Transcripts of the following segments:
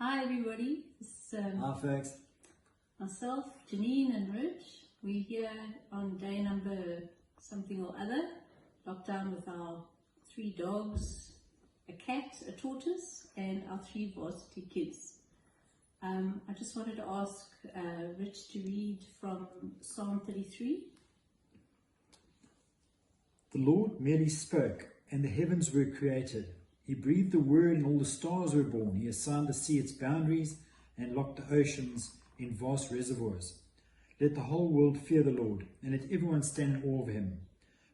Hi everybody, it's Hi folks. myself, Janine and Rich. We're here on day number something or other, locked down with our 3 dogs, a cat, a tortoise, and our 3 varsity kids. I just wanted to ask Rich to read from Psalm 33. The Lord merely spoke, and the heavens were created. He breathed the word, and all the stars were born. He assigned the sea its boundaries, and locked the oceans in vast reservoirs. Let the whole world fear the Lord, and let everyone stand in awe of him.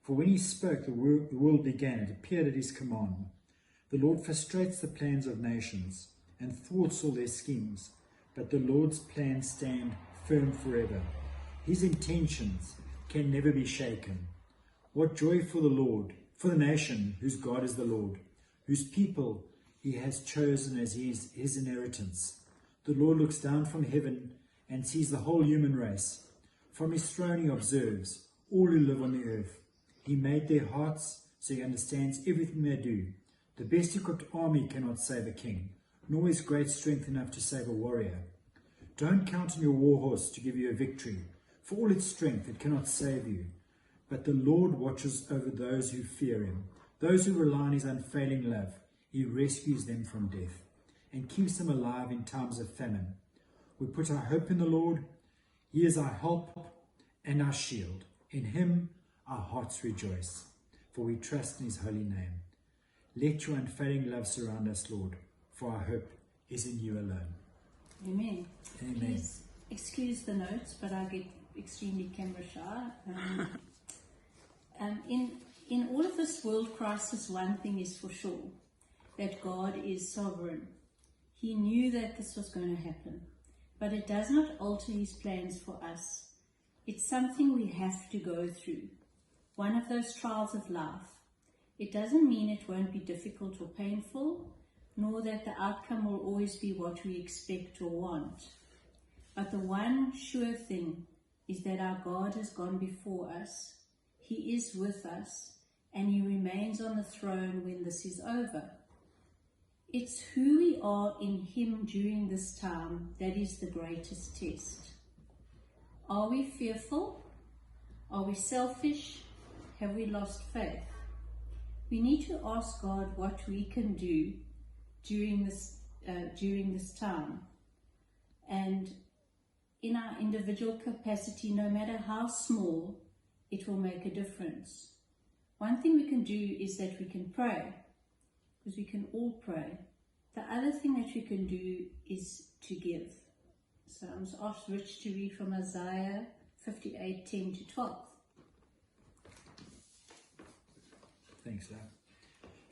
For when he spoke, the world began. It appeared at his command. The Lord frustrates the plans of nations, and thwarts all their schemes. But the Lord's plans stand firm forever. His intentions can never be shaken. What joy for the Lord, for the nation whose God is the Lord, whose people he has chosen as his inheritance. The Lord looks down from heaven and sees the whole human race. From his throne he observes all who live on the earth. He made their hearts so he understands everything they do. The best equipped army cannot save a king, nor is great strength enough to save a warrior. Don't count on your war horse to give you a victory. For all its strength it cannot save you. But the Lord watches over those who fear him. Those who rely on his unfailing love, he rescues them from death and keeps them alive in times of famine. We put our hope in the Lord. He is our help and our shield. In him our hearts rejoice, for we trust in his holy name. Let your unfailing love surround us, Lord, for our hope is in you alone. Amen. Amen. Please excuse the notes, but I get extremely camera shy. In all of this world crisis, one thing is for sure, that God is sovereign. He knew that this was going to happen, but it does not alter his plans for us. It's something we have to go through, one of those trials of life. It doesn't mean it won't be difficult or painful, nor that the outcome will always be what we expect or want. But the one sure thing is that our God has gone before us. He is with us, and he remains on the throne when this is over. It's who we are in him during this time that is the greatest test. Are we fearful? Are we selfish? Have we lost faith? We need to ask God what we can do during this time. And in our individual capacity, no matter how small, it will make a difference. One thing we can do is that we can pray, because we can all pray. The other thing that we can do is to give. So I'm just asked Rich to read from Isaiah 58:10-12. Thanks, love.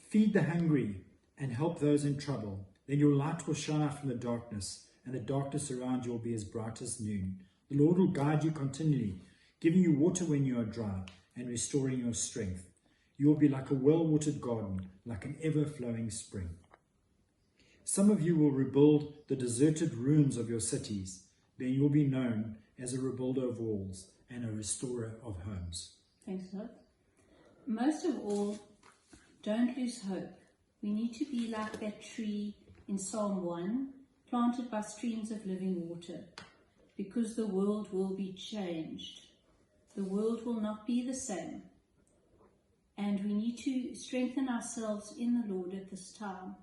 Feed the hungry and help those in trouble. Then your light will shine out from the darkness, and the darkness around you will be as bright as noon. The Lord will guide you continually, giving you water when you are dry and restoring your strength. You will be like a well-watered garden, like an ever-flowing spring. Some of you will rebuild the deserted ruins of your cities. Then you will be known as a rebuilder of walls and a restorer of homes. Thanks, Lord. Most of all, don't lose hope. We need to be like that tree in Psalm 1, planted by streams of living water, because the world will be changed. The world will not be the same. And we need to strengthen ourselves in the Lord at this time,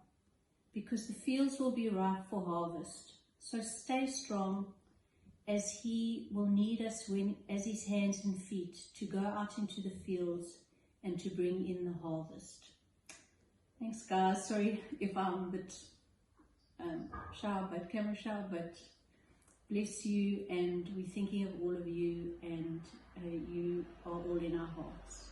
because the fields will be ripe for harvest. So stay strong, as he will need us as his hands and feet to go out into the fields and to bring in the harvest. Thanks, guys. Sorry if I'm a bit camera shy, but bless you, and we're thinking of all of you, and you are all in our hearts.